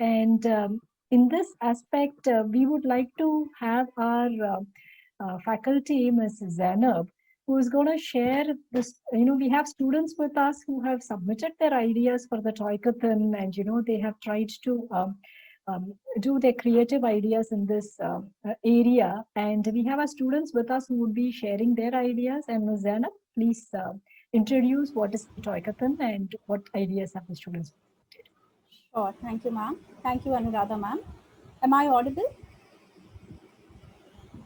And in this aspect, we would like to have our faculty, Ms. Zainab, who is going to share this. We have students with us who have submitted their ideas for the Toykathon, and they have tried to do their creative ideas in this area. And we have our students with us who would be sharing their ideas. And Ms. Zainab, please introduce what is the Toykathon and what ideas have the students. Sure. Thank you, ma'am. Thank you, Anuradha, ma'am. Am I audible?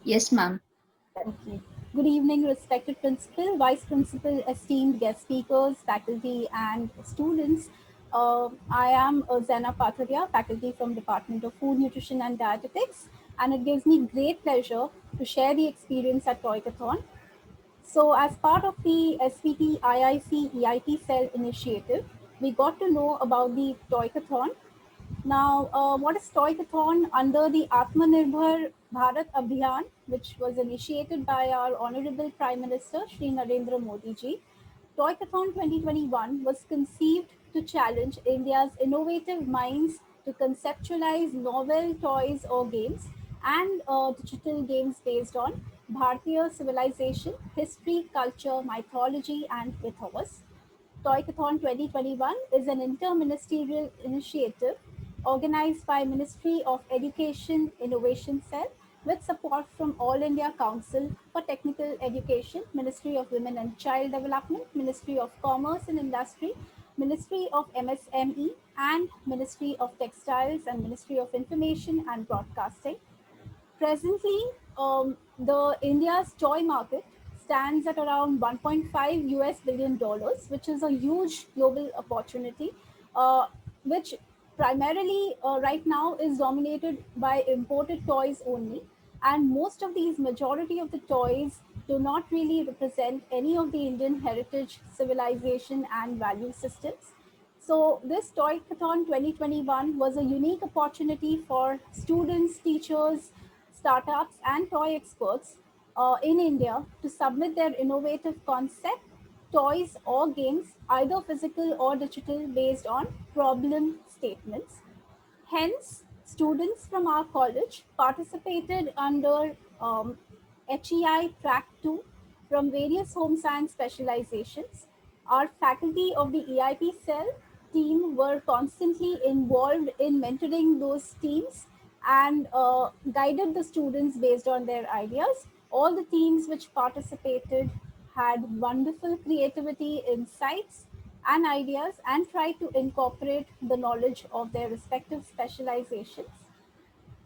Yes, ma'am. Okay. Good evening, respected principal, vice principal, esteemed guest speakers, faculty, and students. I am Zena Patharia, faculty from Department of Food, Nutrition, and Dietetics, and it gives me great pleasure to share the experience at Toykathon. So, as part of the SVT IIC EIT Cell initiative, we got to know about the Toykathon. Now, what is Toykathon under the Atmanirbhar Bharat Abhiyan, which was initiated by our Honorable Prime Minister Shri Narendra Modi ji? Toykathon 2021 was conceived to challenge India's innovative minds to conceptualize novel toys or games and digital games based on Bharatiya civilization, history, culture, mythology, and ethos. Toykathon 2021 is an interministerial initiative organized by Ministry of Education Innovation Cell with support from All India Council for Technical Education, Ministry of Women and Child Development, Ministry of Commerce and Industry, Ministry of MSME, and Ministry of Textiles and Ministry of Information and Broadcasting. Presently, the India's toy market stands at around 1.5 US billion dollars, which is a huge global opportunity, which primarily right now is dominated by imported toys only. And most of these, majority of the toys do not really represent any of the Indian heritage, civilization, and value systems. So this Toykathon 2021 was a unique opportunity for students, teachers, startups, and toy experts in India to submit their innovative concept, toys, or games, either physical or digital, based on problem statements. Hence, students from our college participated under HEI Track 2 from various home science specializations. Our faculty of the EIP cell team were constantly involved in mentoring those teams and guided the students based on their ideas. All the teams which participated had wonderful creativity, insights, and ideas and tried to incorporate the knowledge of their respective specializations.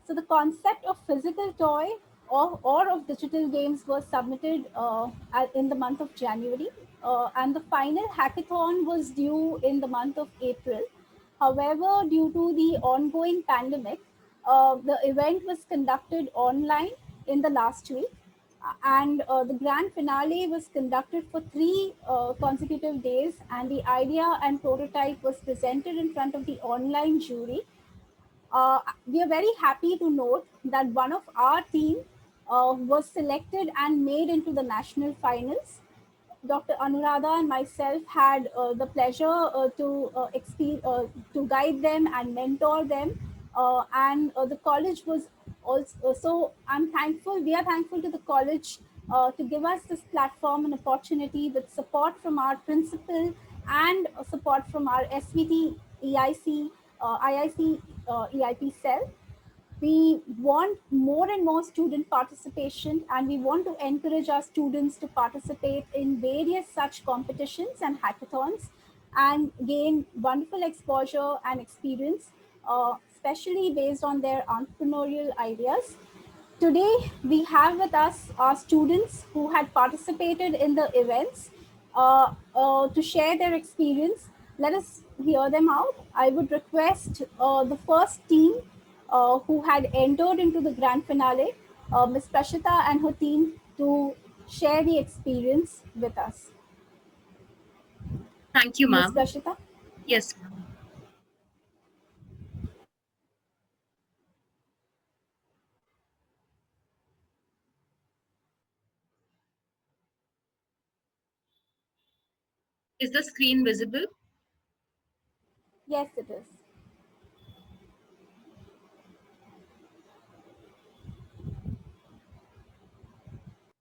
So the concept of physical toy or of digital games was submitted in the month of January, and the final hackathon was due in the month of April. However, due to the ongoing pandemic, the event was conducted online in the last week, and the grand finale was conducted for 3 consecutive days, and the idea and prototype was presented in front of the online jury. We are very happy to note that one of our team was selected and made into the national finals. Dr. Anuradha and myself had the pleasure to guide them and mentor them, and the college was also. So I'm thankful. We are thankful to the college to give us this platform and opportunity with support from our principal and support from our SVT EIC IIC EIP cell. We want more and more student participation, and we want to encourage our students to participate in various such competitions and hackathons and gain wonderful exposure and experience, especially based on their entrepreneurial ideas. Today, we have with us our students who had participated in the events to share their experience. Let us hear them out. I would request the first team who had entered into the grand finale, Ms. Prashita and her team, to share the experience with us. Thank you, Ms. ma'am. Prashita? Yes, ma'am. Is the screen visible? Yes, it is.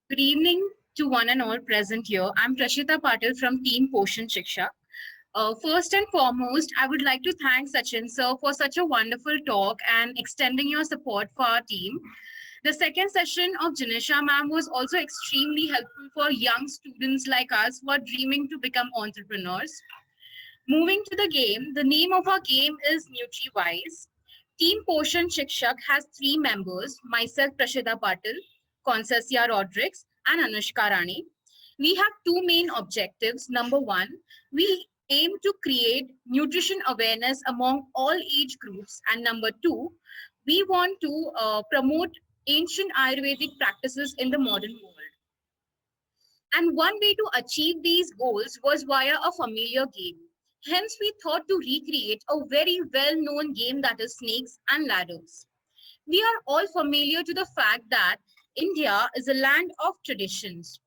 Good evening to one and all present here. I'm Prashita Patil from Team Poshan Shiksha. First and foremost, I would like to thank Sachin sir for such a wonderful talk and extending your support for our team. The second session of Janisha ma'am was also extremely helpful for young students like us who are dreaming to become entrepreneurs. Moving to the game, the name of our game is NutriWise. Team Poshan Shikshak has three members, myself Prashida Patil, Concessia Rodrigues, and Anushka Rani. We have two main objectives. Number one, we aim to create nutrition awareness among all age groups. And number two, we want to promote ancient Ayurvedic practices in the modern world. And one way to achieve these goals was via a familiar game. Hence, we thought to recreate a very well known game, that is snakes and ladders. We are all familiar to the fact that India is a land of traditions,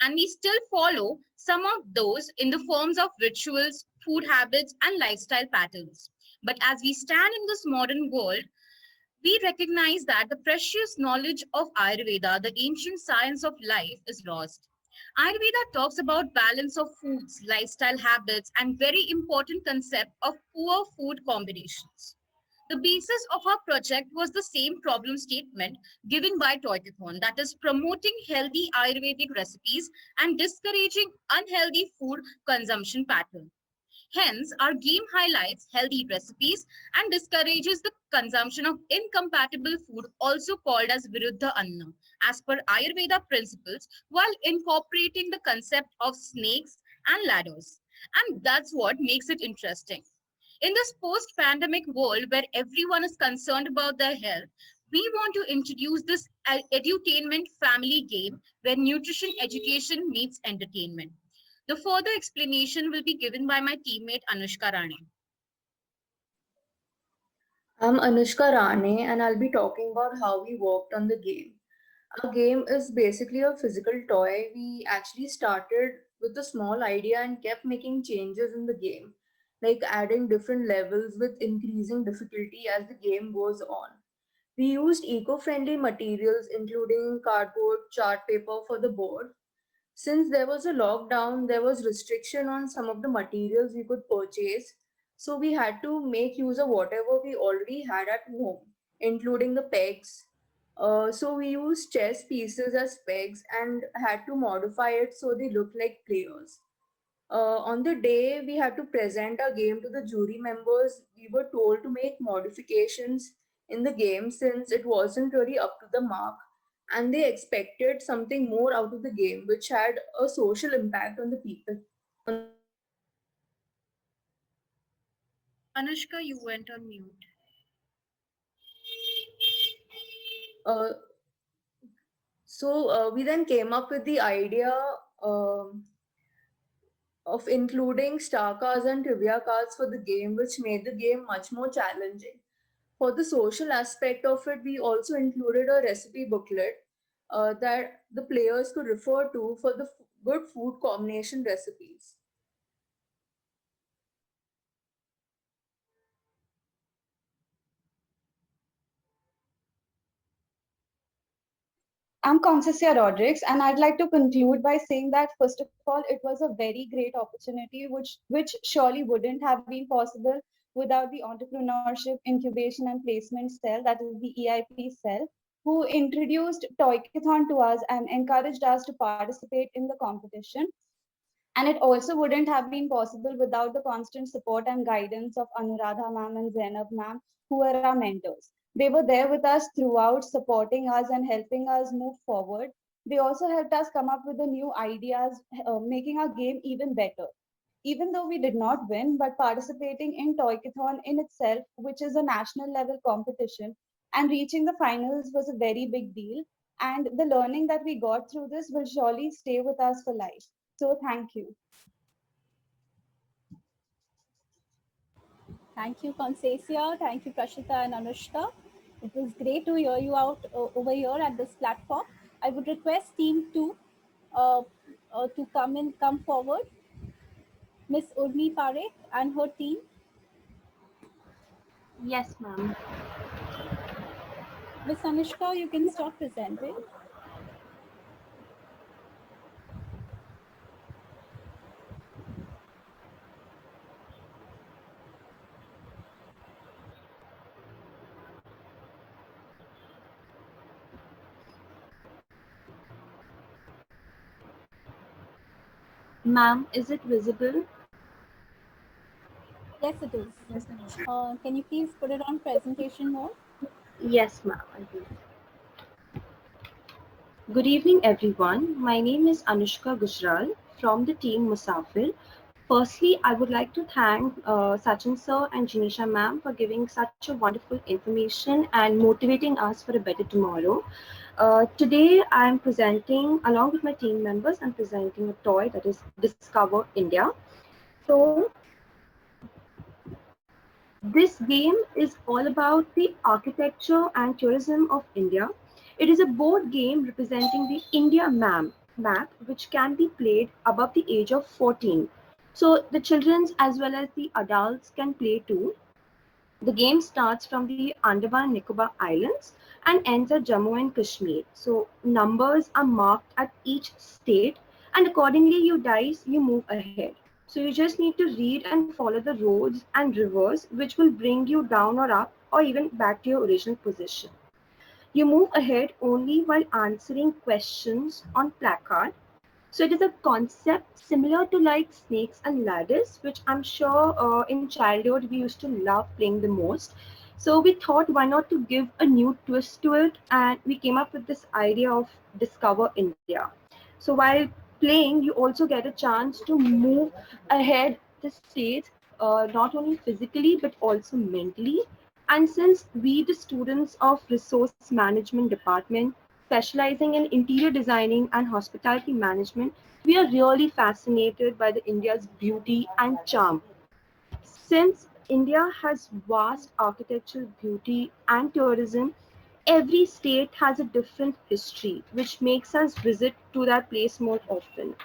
and we still follow some of those in the forms of rituals, food habits, and lifestyle patterns. But as we stand in this modern world, we recognize that the precious knowledge of Ayurveda, the ancient science of life, is lost. Ayurveda talks about balance of foods, lifestyle habits, and very important concept of poor food combinations. The basis of our project was the same problem statement given by Toykathon, that is promoting healthy Ayurvedic recipes and discouraging unhealthy food consumption patterns. Hence, our game highlights healthy recipes and discourages the consumption of incompatible food, also called as Viruddha Anna, as per Ayurveda principles, while incorporating the concept of snakes and ladders. And that's what makes it interesting. In this post pandemic world where everyone is concerned about their health, we want to introduce this edutainment family game where nutrition education meets entertainment. The further explanation will be given by my teammate Anushka Rani. I'm Anushka Rane and I'll be talking about how we worked on the game. Our game is basically a physical toy. We actually started with a small idea and kept making changes in the game, like adding different levels with increasing difficulty as the game goes on. We used eco friendly materials, including cardboard, chart paper for the board. Since there was a lockdown, there was restriction on some of the materials we could purchase. So we had to make use of whatever we already had at home, including the pegs. So we used chess pieces as pegs and had to modify it so they looked like players. On the day we had to present our game to the jury members, we were told to make modifications in the game since it wasn't really up to the mark, and they expected something more out of the game, which had a social impact on the people. Anushka, you went on mute. Uh, we then came up with the idea um of including star cards and trivia cards for the game, which made the game much more challenging. For the social aspect of it, we also included a recipe booklet that the players could refer to for the good food combination recipes. I'm Concessia Rodrigues, and I'd like to conclude by saying that first of all, it was a very great opportunity, which surely wouldn't have been possible without the entrepreneurship incubation and placement cell, that is the EIP cell, who introduced Toykathon to us and encouraged us to participate in the competition. And it also wouldn't have been possible without the constant support and guidance of Anuradha ma'am and Zainab ma'am, who were our mentors. They were there with us throughout, supporting us and helping us move forward. They also helped us come up with the new ideas, making our game even better. Even though we did not win, but participating in Toykathon in itself, which is a national level competition, and reaching the finals was a very big deal. And the learning that we got through this will surely stay with us for life. So thank you. Thank you, Concesia. Thank you, Prashita and Anushka. It was great to hear you out over here at this platform. I would request Team 2 uh, to come forward. Miss Urmi Parekh and her team. Yes, ma'am. Miss Anushka, you can start presenting. Ma'am, is it visible? Yes, it is. Can you please put it on presentation mode? Yes, ma'am. I will. Good evening, everyone. My name is Anushka Gujral from the team Musafir. Firstly, I would like to thank Sachin sir and Janisha ma'am for giving such a wonderful information and motivating us for a better tomorrow. Today, I am presenting, along with my team members, I'm presenting a toy that is Discover India. So, this game is all about the architecture and tourism of India. It is a board game representing the India map, which can be played above the age of 14. So the children as well as the adults can play too. The game starts from the Andaman and Nicobar Islands and ends at Jammu and Kashmir. So numbers are marked at each state, and accordingly you move ahead. So you just need to read and follow the roads and rivers which will bring you down or up or even back to your original position. You move ahead only while answering questions on placard. So it is a concept similar to like snakes and ladders, which I'm sure in childhood we used to love playing the most. So we thought why not to give a new twist to it, and we came up with this idea of Discover India. So while playing, you also get a chance to move ahead the state, not only physically but also mentally. And since we, the students of Resource Management Department, specializing in interior designing and hospitality management, we are really fascinated by the India's beauty and charm. Since India has vast architectural beauty and tourism, every state has a different history, which makes us visit to that place more often.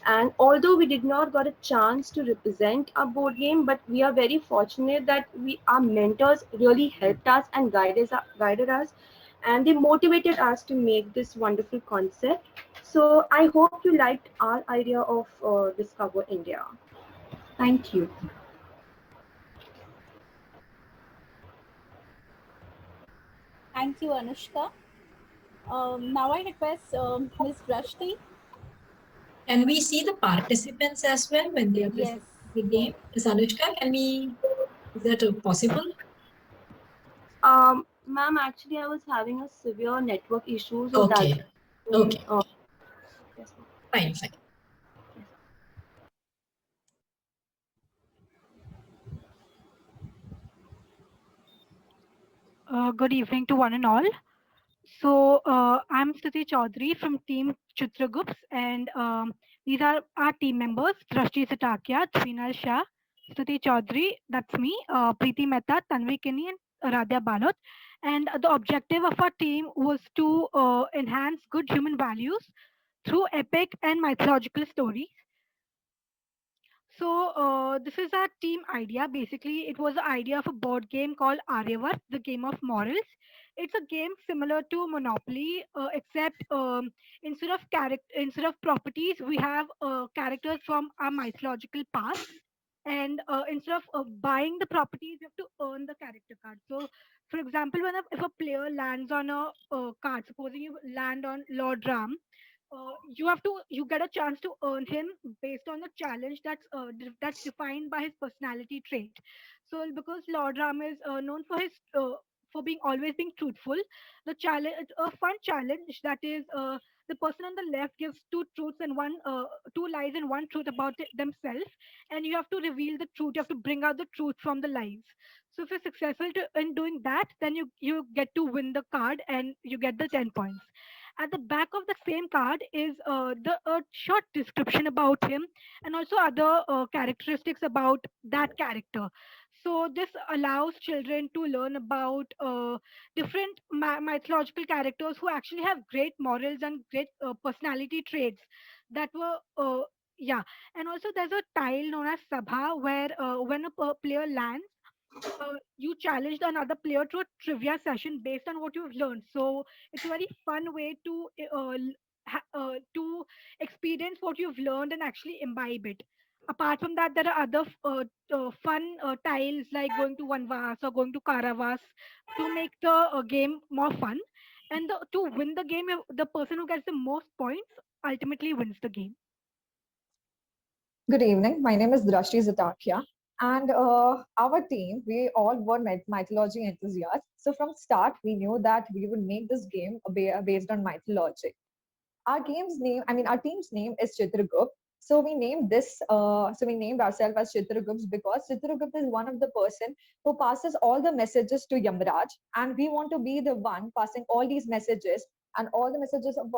And although we did not got a chance to represent our board game, but we are very fortunate that our mentors really helped us and guided us, and they motivated us to make this wonderful concept. So I hope you liked our idea of Discover India. Thank you. Thank you, Anushka. Now I request Ms. Drashti. Can we see the participants as well when they are Yes. presenting the game? Ms. Anushka, is that possible? Ma'am, actually, I was having a severe network issue, so Okay. that's Okay. yes, ma'am. Fine, fine. Good evening to one and all. So I'm Stuti Chaudhary from Team Chitragups, and these are our team members: Drashti Satakia, Twinal Shah, Stuti Chaudhary, that's me, Preeti Mehta, Tanvi Kini, and Radha Balot. And the objective of our team was to enhance good human values through epic and mythological stories. So this is our team idea. Basically, it was the idea of a board game called Aryavat, the game of morals. It's a game similar to Monopoly, except instead of properties, we have characters from our mythological past. And instead of buying the properties, you have to earn the character card. So, for example, if a player lands on a card, supposing you land on Lord Ram, you get a chance to earn him based on the challenge that's defined by his personality trait. So because Lord Ram is known for his for being always being truthful, the challenge a fun challenge that is the person on the left gives two lies and one truth about themselves, and you have to reveal the truth. You have to bring out the truth from the lies. So if you're successful in doing that, then you get to win the card and you get the 10 points. At the back of the same card is the short description about him and also other characteristics about that character. So this allows children to learn about different mythological characters who actually have great morals and great personality traits that were yeah. And also there's a tile known as sabha where when a player lands, you challenged another player to a trivia session based on what you've learned. So it's a very fun way to experience what you've learned and actually imbibe it. Apart from that, there are other fun tiles like going to Vanvas or going to Karavas to make the game more fun. And to win the game, the person who gets the most points ultimately wins the game. Good evening. My name is Drashti Zatakia, and our team, we all were mythology enthusiasts. So from start, we knew that we would make this game based on mythology. Our game's name, I mean, our team's name is Chitragupt. So we named this, so we named ourselves as Chitragupts because Chitragupt is one of the person who passes all the messages to Yamraj, and we want to be the one passing all these messages and all the messages of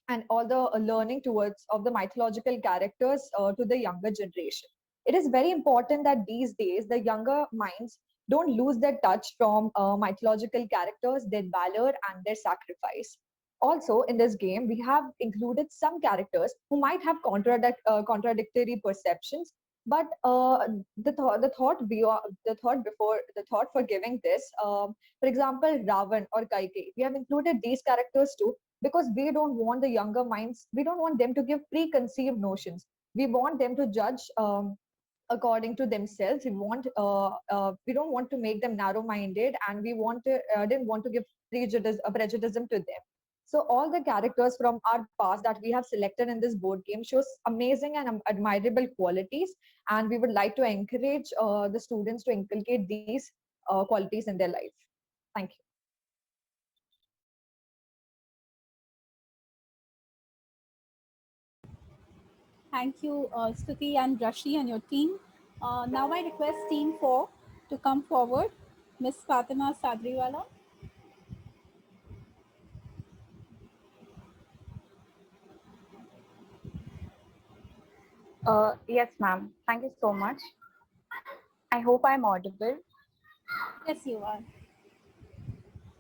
and all the learning towards of the mythological characters to the younger generation. It is very important that these days the younger minds don't lose their touch from mythological characters, their valor and their sacrifice. Also, in this game, we have included some characters who might have contradictory perceptions, but the thought for giving this, for example, Ravan or Kaikeyi, we have included these characters too because we don't want the younger minds, we don't want them to give preconceived notions. We want them to judge according to themselves. We don't want to make them narrow minded, and didn't want to give prejudice to them. So all the characters from our past that we have selected in this board game shows amazing and admirable qualities, and we would like to encourage the students to inculcate these qualities in their life. Thank you. Thank you, Stuti and Rashi and your team. Now I request Team 4 to come forward. Miss Fatima Sadriwala. Yes, ma'am. Thank you so much. I hope I'm audible. Yes, you are.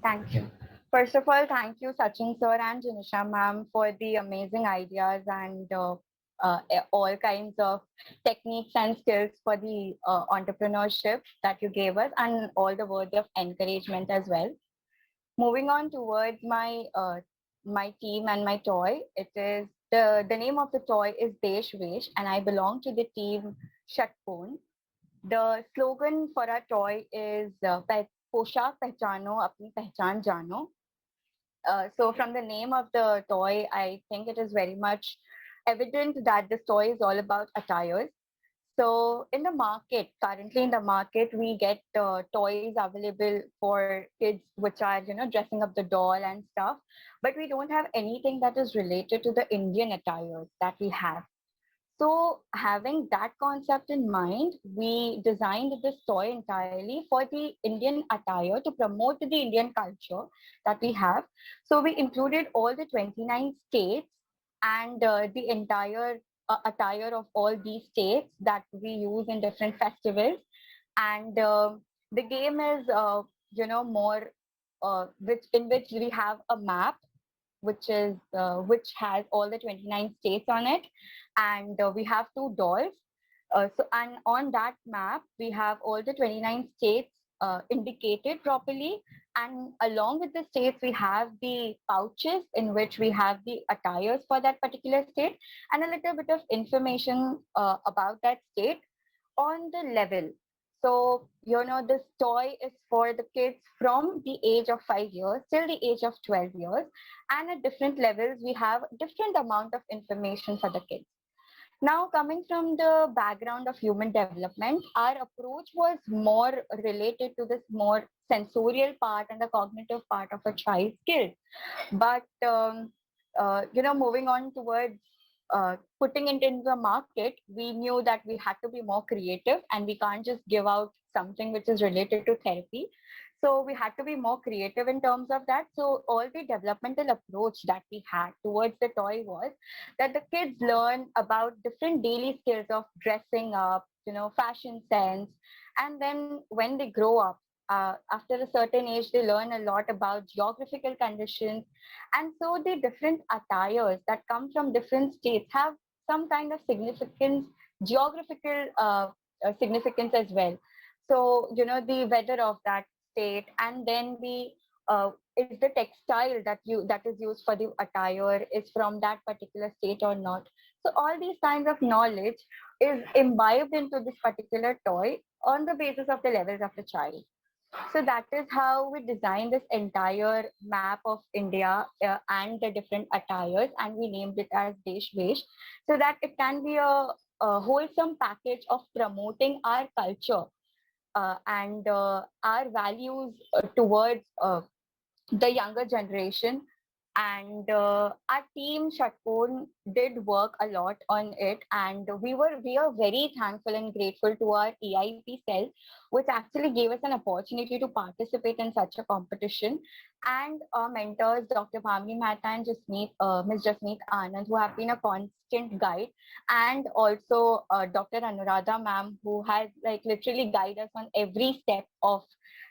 Thank you. First of all, thank you, Sachin sir and Janisha ma'am, for the amazing ideas and all kinds of techniques and skills for the entrepreneurship that you gave us, and all the words of encouragement as well. Moving on towards my team and my toy, it is the name of the toy is Desh Vesh, and I belong to the team Shatpon. The slogan for our toy is पोशाक पहचानो अपनी पहचान जानो. So from the name of the toy, I think it is very much evident that this toy is all about attires. So in the market, currently in the market, we get toys available for kids, which are, dressing up the doll and stuff. But we don't have anything that is related to the Indian attires that we have. So, having that concept in mind, we designed this toy entirely for the Indian attire to promote the Indian culture that we have. So, we included all the 29 states and the entire attire of all these states that we use in different festivals. And the game is, more which we have a map which has all the 29 states on it, and we have two dolls. And on that map, we have all the 29 states indicated properly. And along with the states, we have the pouches in which we have the attires for that particular state and a little bit of information about that state on the level. So, this toy is for the kids from the age of 5 years till the age of 12 years. And at different levels, we have different amount of information for the kids. Now, coming from the background of human development, our approach was more related to this more sensorial part and the cognitive part of a child's skill. But, moving on towards putting it into the market, we knew that we had to be more creative and we can't just give out something which is related to therapy. So we had to be more creative in terms of that. So all the developmental approach that we had towards the toy was that the kids learn about different daily skills of dressing up, fashion sense. And then when they grow up, after a certain age, they learn a lot about geographical conditions. And so the different attires that come from different states have some kind of significance, geographical significance as well. So, the weather of that state, and then the is the textile that is used for the attire is from that particular state or not. So all these kinds of knowledge is imbibed into this particular toy on the basis of the levels of the child. So that is how we designed this entire map of India and the different attires, and we named it as Desh Vesh, so that it can be a wholesome package of promoting our culture and our values towards the younger generation. And our team Shatpon did work a lot on it, and we are very thankful and grateful to our EIP cell, which actually gave us an opportunity to participate in such a competition, and our mentors Dr. Bhamini Mehta and Ms. Jasmeet Anand, who have been a constant guide, and also Dr. Anuradha ma'am, who has like literally guided us on every step of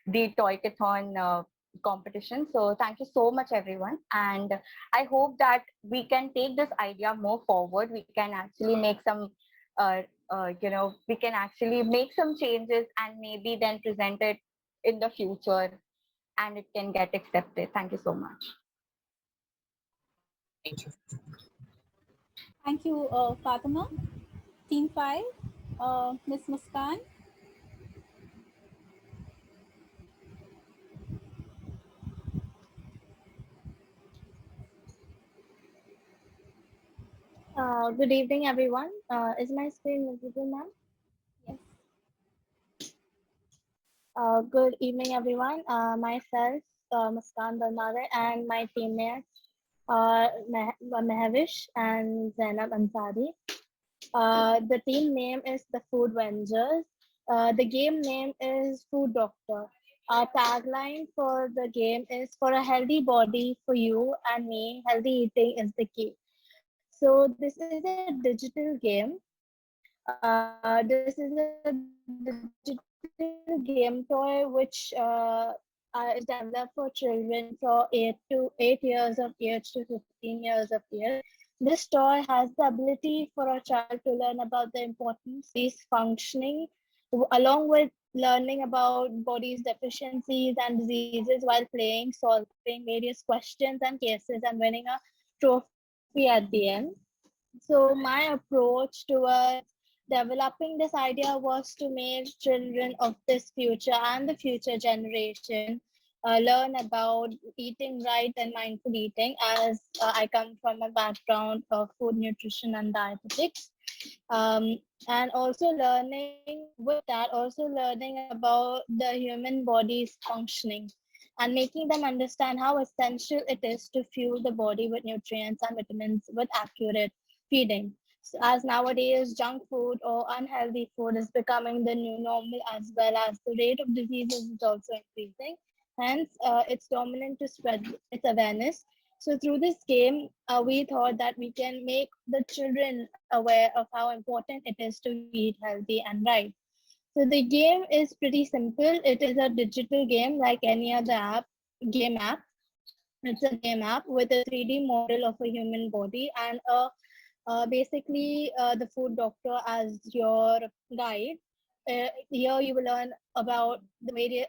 the Toykathon competition. So thank you so much, everyone. And I hope that we can take this idea more forward. We can actually make some, we can actually make some changes and maybe then present it in the future and it can get accepted. Thank you so much. Thank you. Thank you, Fatima. Team 5, Ms. Muskan. Good evening, everyone. Is my screen visible, ma'am? Yes. Good evening, everyone. Myself, Muskan Barmare, and my teammates, Mehvish and Zainab Ansari. The team name is the Food Vengers. The game name is Food Doctor. Our tagline for the game is for a healthy body for you and me, healthy eating is the key. So this is a digital game. This is a digital game toy which is developed for children from 8 years of age to 15 years of age. This toy has the ability for a child to learn about the importance of body's functioning, along with learning about body's deficiencies and diseases while playing, solving various questions and cases, and winning a trophy at the end. So my approach towards developing this idea was to make children of this future and the future generation learn about eating right and mindful eating, as I come from a background of food nutrition and dietetics. And also learning with that, also learning about the human body's functioning and making them understand how essential it is to fuel the body with nutrients and vitamins with accurate feeding. So as nowadays, junk food or unhealthy food is becoming the new normal, as well as the rate of diseases is also increasing. Hence, it's dominant to spread its awareness. So through this game, we thought that we can make the children aware of how important it is to eat healthy and right. So the game is pretty simple. It is a digital game like any other game app. It's a game app with a 3D model of a human body and basically the food doctor as your guide. Here you will learn about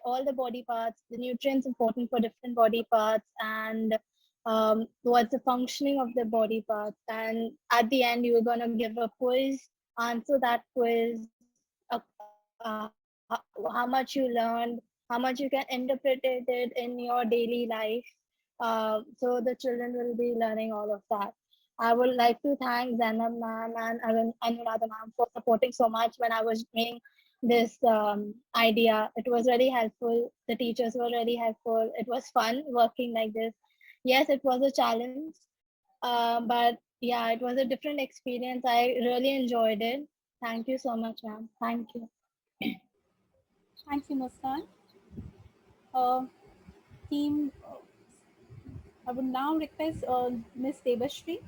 all the body parts, the nutrients important for different body parts, and what's the functioning of the body parts. And at the end, you're gonna give a quiz, answer that quiz, how much you learned, how much you can interpret it in your daily life. So the children will be learning all of that. I would like to thank Zainab ma'am and Anuradha ma'am for supporting so much when I was making this idea. It was really helpful. The teachers were really helpful. It was fun working like this. Yes, it was a challenge, but yeah, it was a different experience. I really enjoyed it. Thank you so much, ma'am. Thank you. Thank you, Muskan. Team, I would now request Ms. Debashri.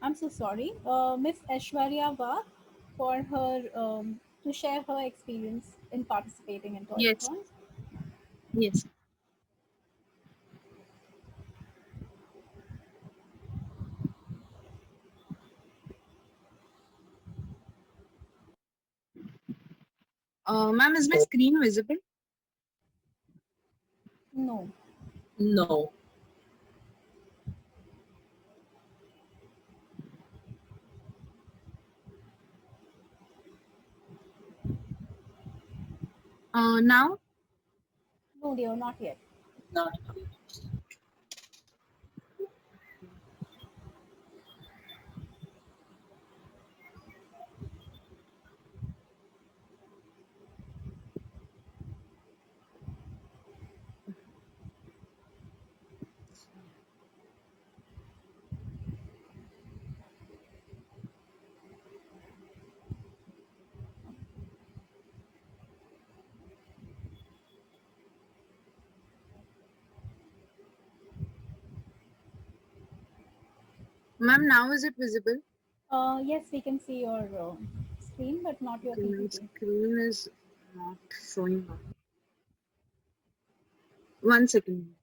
I'm so sorry, Ms. Aishwarya Vag, for her to share her experience in participating in Yes. Toykathon. Yes. Ma'am, is my screen visible? No. No. Now? No, dear, not yet. Not. Ma'am, now is it visible? Yes, we can see your screen, but not your Okay, my PPT. screen is not showing up. 1 second.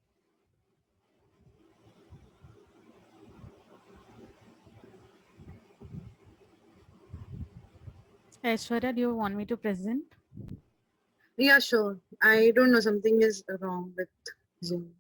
Aishwarya, do you want me to present? Yeah, sure. I don't know, something is wrong with Zoom.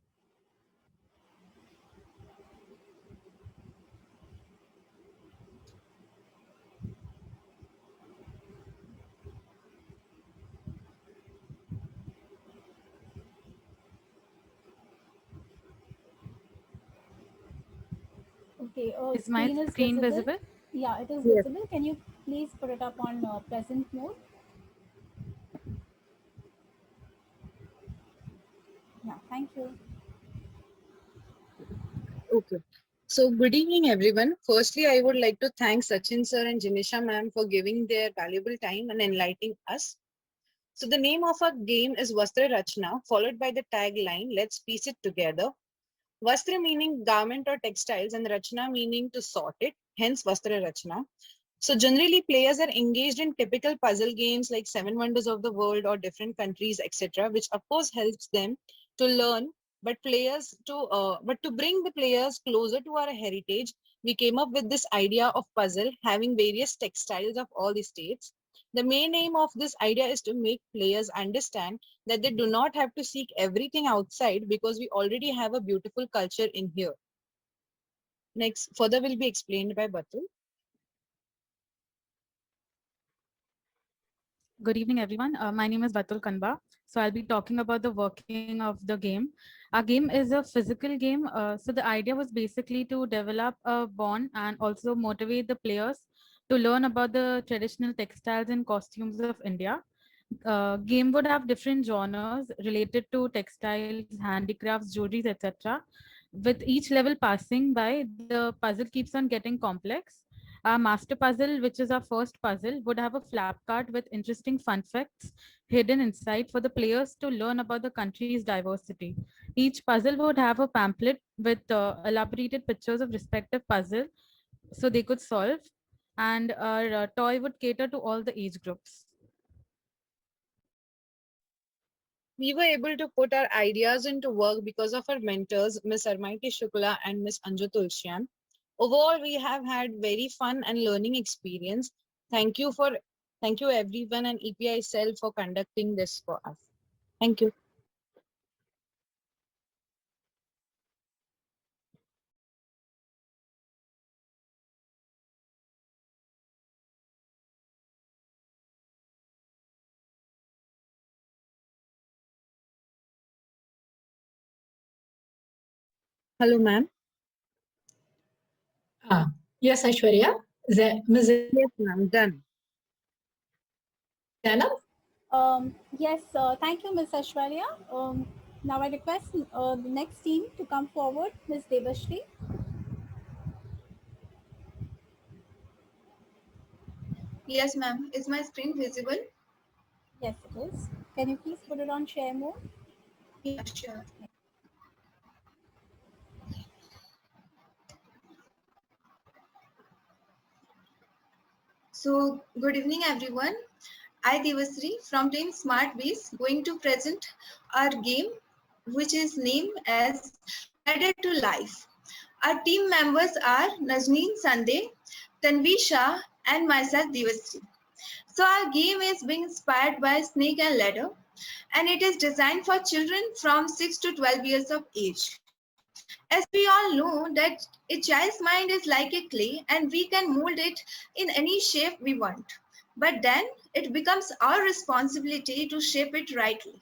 Okay, Is my screen is screen visible. visible? Yeah, it is Yes. visible. Can you please put it up on present mode? Yeah, thank you. Okay. So, good evening, everyone. Firstly, I would like to thank Sachin sir and Jinisha ma'am for giving their valuable time and enlightening us. So, the name of our game is Vastra Rachna, followed by the tagline, Let's Piece It Together. Vastra meaning garment or textiles, and Rachna meaning to sort it, hence Vastra Rachna. So generally, players are engaged in typical puzzle games like Seven Wonders of the World or different countries, etc., which of course helps them to learn. But to bring the players closer to our heritage, we came up with this idea of puzzle having various textiles of all the states. The main aim of this idea is to make players understand that they do not have to seek everything outside because we already have a beautiful culture in here. Next, further will be explained by Batul. Good evening, everyone. My name is Batul Kanba. So I'll be talking about the working of the game. Our game is a physical game. So the idea was basically to develop a bond and also motivate the players to learn about the traditional textiles and costumes of India. Game would have different genres related to textiles, handicrafts, jewelries, etc. With each level passing by, the puzzle keeps on getting complex. Our master puzzle, which is our first puzzle, would have a flap card with interesting fun facts hidden inside for the players to learn about the country's diversity. Each puzzle would have a pamphlet with elaborated pictures of respective puzzle so they could solve, and our toy would cater to all the age groups. We were able to put our ideas into work because of our mentors, Ms. Armaiti Shukla and Ms. Anju Tulsian. Overall, we have had very fun and learning experience. Thank you everyone and EPI Cell for conducting this for us. Thank you. Hello, ma'am. Yes, Aishwarya. Ms. Yes, ma'am. Done. Zainab? Yes, thank you, Ms. Ashwarya. Now I request the next team to come forward, Ms. Devashri. Yes, ma'am. Is my screen visible? Yes, it is. Can you please put it on share mode? Yeah, sure. So, good evening, everyone. I, Devasri, from Team Smart Base, going to present our game, which is named as Added to Life. Our team members are Najneen Sande, Tanvi Shah, and myself, Devasri. So, our game is being inspired by Snake and Ladder, and it is designed for children from 6 to 12 years of age. As we all know that a child's mind is like a clay and we can mold it in any shape we want. But then it becomes our responsibility to shape it rightly.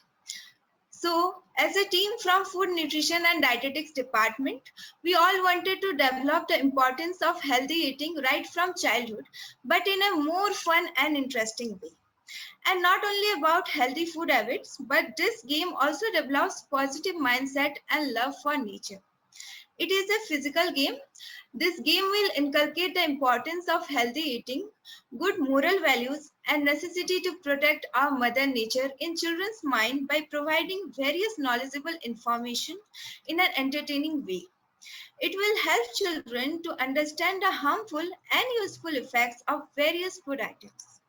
So, as a team from Food Nutrition and Dietetics Department, we all wanted to develop the importance of healthy eating right from childhood, but in a more fun and interesting way. And not only about healthy food habits, but this game also develops positive mindset and love for nature. It is a physical game. This game will inculcate the importance of healthy eating, good moral values, and necessity to protect our mother nature in children's mind by providing various knowledgeable information in an entertaining way. It will help children to understand the harmful and useful effects of various food items.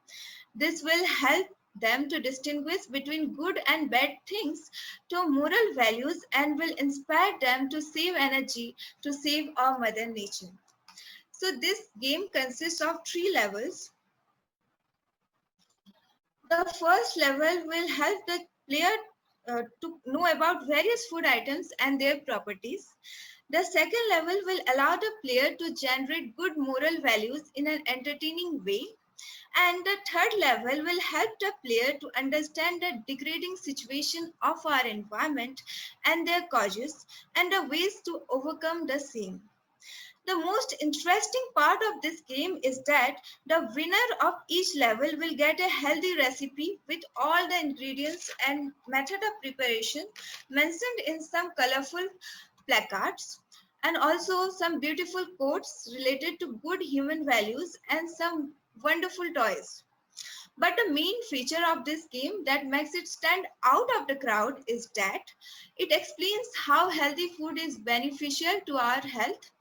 This will help them to distinguish between good and bad things to moral values and will inspire them to save energy to save our mother nature. So this game consists of 3 levels. The first level will help the player to know about various food items and their properties. The second level will allow the player to generate good moral values in an entertaining way. And the third level will help the player to understand the degrading situation of our environment and their causes and the ways to overcome the same. The most interesting part of this game is that the winner of each level will get a healthy recipe with all the ingredients and method of preparation mentioned in some colorful placards, and also some beautiful quotes related to good human values and some wonderful toys. But the main feature of this game that makes it stand out of the crowd is that it explains how healthy food is beneficial to our health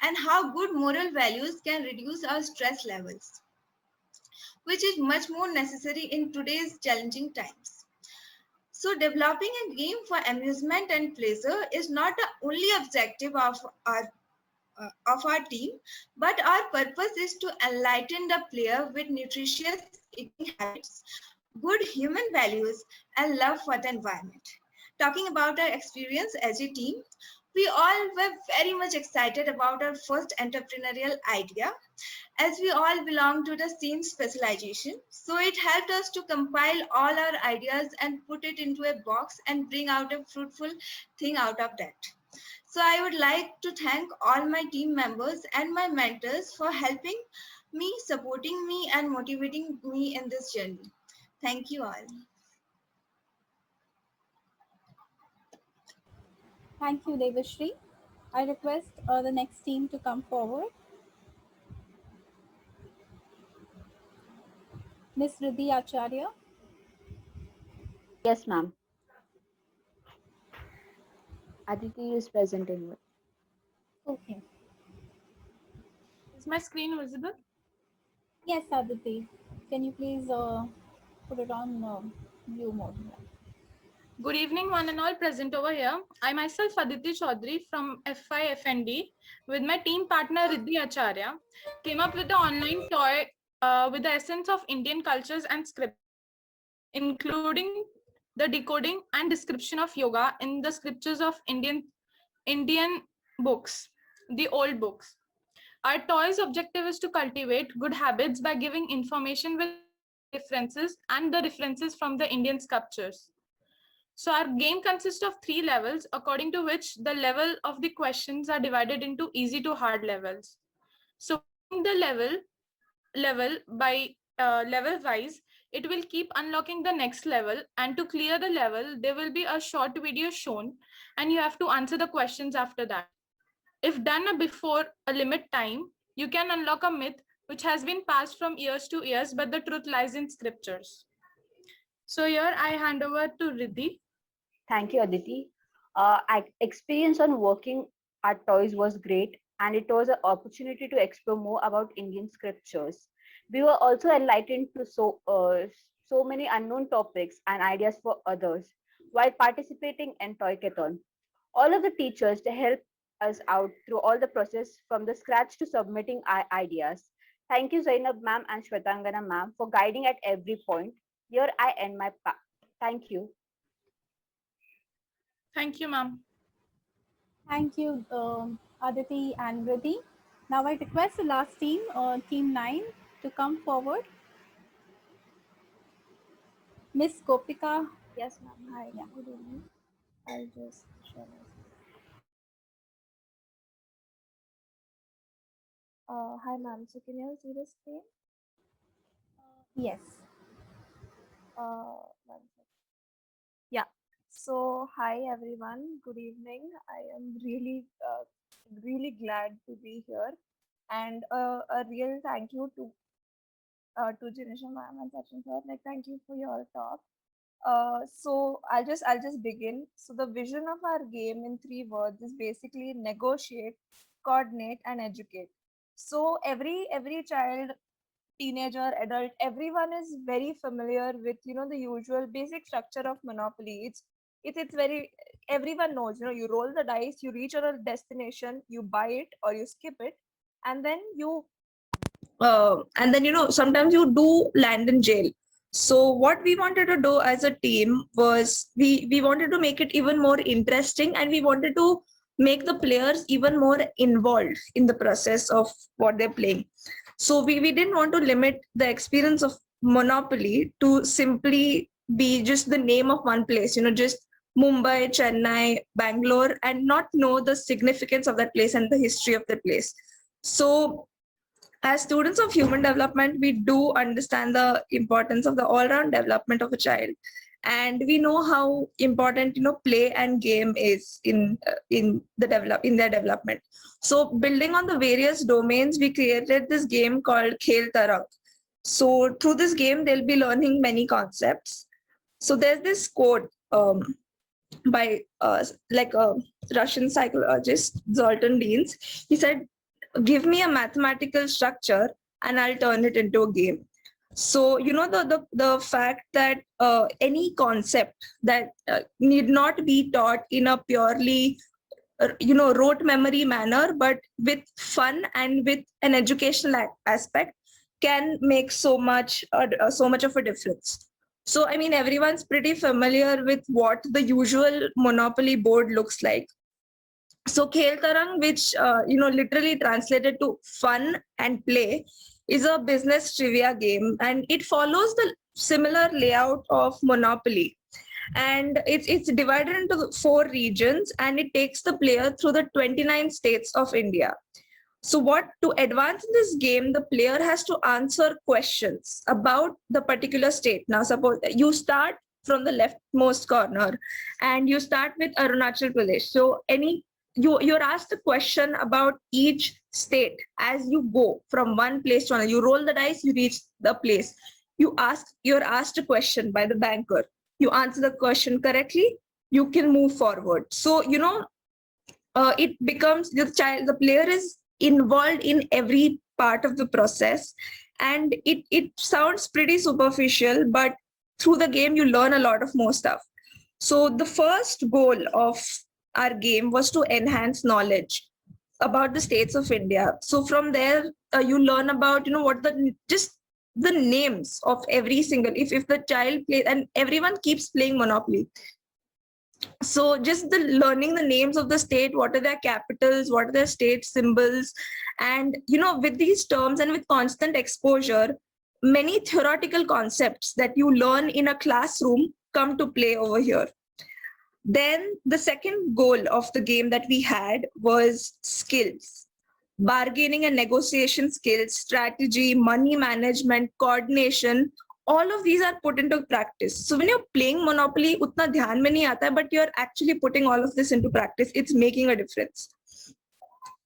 and how good moral values can reduce our stress levels, which is much more necessary in today's challenging times. So developing a game for amusement and pleasure is not the only objective of our team, but our purpose is to enlighten the player with nutritious eating habits, good human values, and love for the environment. Talking about our experience as a team, we all were very much excited about our first entrepreneurial idea, as we all belong to the same specialization. So it helped us to compile all our ideas and put it into a box and bring out a fruitful thing out of that. So I would like to thank all my team members and my mentors for helping me, supporting me, and motivating me in this journey. Thank you all. Thank you, Devashri. I request the next team to come forward. Ms. Riddhi Acharya. Yes, ma'am. Aditi is present in it. Okay. Is my screen visible? Yes, Aditi. Can you please put it on view mode? Good evening, one and all present over here. I myself, Aditi Chaudhary from FIFND, with my team partner Riddhi Acharya, came up with the online toy with the essence of Indian cultures and script, including the decoding and description of yoga in the scriptures of Indian books, the old books. Our toy's objective is to cultivate good habits by giving information with references and the references from the Indian sculptures. So our game consists of 3 levels, according to which the level of the questions are divided into easy to hard levels. So in the level by level wise, it will keep unlocking the next level, and to clear the level, there will be a short video shown and you have to answer the questions after that. If done before a limit time, you can unlock a myth which has been passed from years to years, but the truth lies in scriptures. So here I hand over to Riddhi. Thank you, Aditi. Experience on working at toys was great, and it was an opportunity to explore more about Indian scriptures. We were also enlightened to so many unknown topics and ideas for others while participating in Toykathon. All of the teachers to help us out through all the process from the scratch to submitting our ideas. Thank you, Zainab ma'am and Shwetangana ma'am for guiding at every point. Here I end my part. Thank you. Thank you, ma'am. Thank you, Aditi and Riddhi. Now I request the last team, Team 9, to come forward. Miss Gopika. Yes, ma'am. Hi, Yeah. good evening. I'll just share my hi, ma'am. So can you see the screen? Yes. One second. Yeah. So hi, everyone. Good evening. I am really glad to be here, and a real thank you to Janisha ma'am and Sachin sir. Like, thank you for your talk. So I'll just begin. So the vision of our game in 3 words is basically negotiate, coordinate, and educate. So every child, teenager, adult, everyone is very familiar with the usual basic structure of Monopoly. It's very, everyone knows. You roll the dice, you reach a destination, you buy it or you skip it, and then sometimes you do land in jail. So what we wanted to do as a team was we wanted to make it even more interesting, and we wanted to make the players even more involved in the process of what they're playing. So we didn't want to limit the experience of Monopoly to simply be just the name of one place, just Mumbai, Chennai, Bangalore, and not know the significance of that place and the history of the place. So as students of human development, we do understand the importance of the all-round development of a child, and we know how important play and game is in their development. So building on the various domains, we created this game called Khel Tarang. So through this game, they'll be learning many concepts. So there's this quote by like a Russian psychologist, Zoltan Deans. He said, "Give me a mathematical structure and I'll turn it into a game." So the fact that any concept that need not be taught in a purely rote memory manner, but with fun and with an educational aspect, can make so much of a difference. So I mean, everyone's pretty familiar with what the usual Monopoly board looks like. So Khel Tarang, which literally translated to fun and play, is a business trivia game, and it follows the similar layout of Monopoly. And it's divided into 4 regions, and it takes the player through the 29 states of India. So to advance in this game, the player has to answer questions about the particular state. Now, suppose you start from the leftmost corner and you start with Arunachal Pradesh. So you're asked a question about each state as you go from one place to another. You roll the dice, you reach the place. You're asked a question by the banker. You answer the question correctly, you can move forward. So it becomes the player is involved in every part of the process, and it sounds pretty superficial, but through the game you learn a lot of more stuff. So the first goal of our game was to enhance knowledge about the states of India. So from there you learn about what the names of every single, if the child plays, and everyone keeps playing Monopoly. So just learning the names of the state, what are their capitals, what are their state symbols, and with these terms and with constant exposure, many theoretical concepts that you learn in a classroom come to play over here. Then the second goal of the game that we had was skills. Bargaining and negotiation skills, strategy, money management, coordination, all of these are put into practice. So when you're playing Monopoly, utna dhyan mein nahi aata hai, but you're actually putting all of this into practice. It's making a difference.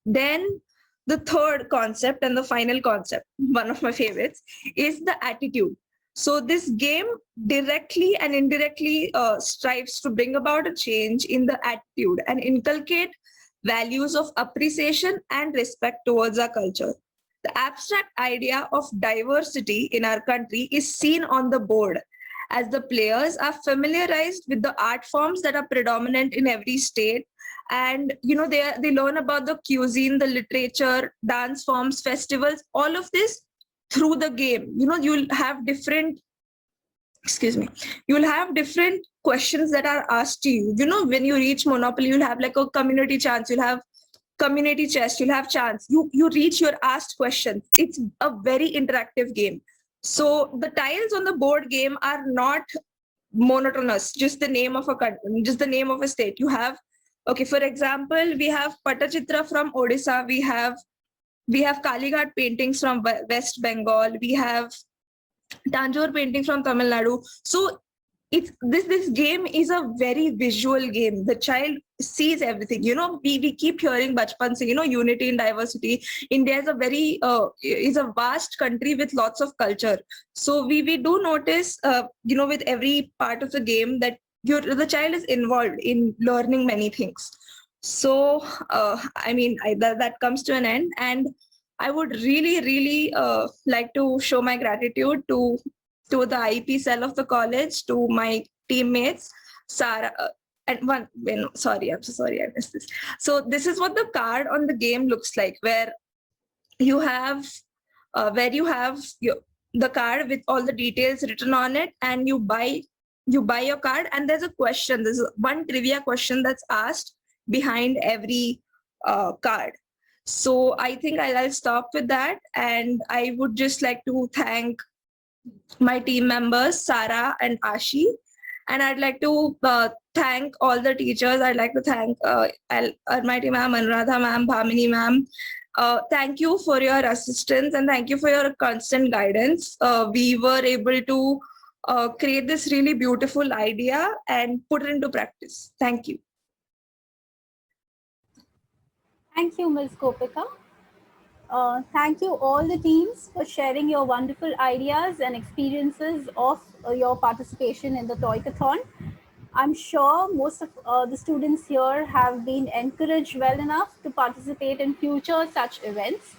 Then the third concept and the final concept, one of my favorites, is the attitude. So this game directly and indirectly strives to bring about a change in the attitude and inculcate values of appreciation and respect towards our culture. The abstract idea of diversity in our country is seen on the board as the players are familiarized with the art forms that are predominant in every state. And they learn about the cuisine, the literature, dance forms, festivals, all of this through the game. You'll have different questions that are asked to you. When you reach Monopoly, you'll have like a community chance, you'll have community chest, you'll have chance. You reach your asked questions. It's a very interactive game. So the tiles on the board game are not monotonous, just the name of a country, just the name of a state. You have, for example, we have Patachitra from Odisha, we have Kalighat paintings from West Bengal, we have Tanjore painting from Tamil Nadu. So it's this game is a very visual game. The child sees everything. We keep hearing bachpan se, unity in diversity. India is a very is a vast country with lots of culture. So we do notice with every part of the game that the child is involved in learning many things. So that comes to an end, and I would really like to show my gratitude to the IEP cell of the college, to my teammates, Sarah, sorry, I'm so sorry, I missed this. So this is what the card on the game looks like, where you have the card with all the details written on it, and you buy your card, and there's a question. There's one trivia question that's asked behind every card. So I think I'll stop with that, and I would just like to thank my team members, Sarah and Ashi. And I'd like to thank all the teachers. I'd like to thank Almighty Ma'am, Anuradha Ma'am, Bhamini Ma'am. Thank you for your assistance, and thank you for your constant guidance. We were able to create this really beautiful idea and put it into practice. Thank you. Thank you, Ms. Kopika. Thank you all the teams for sharing your wonderful ideas and experiences of your participation in the Toykathon. I'm sure most of the students here have been encouraged well enough to participate in future such events.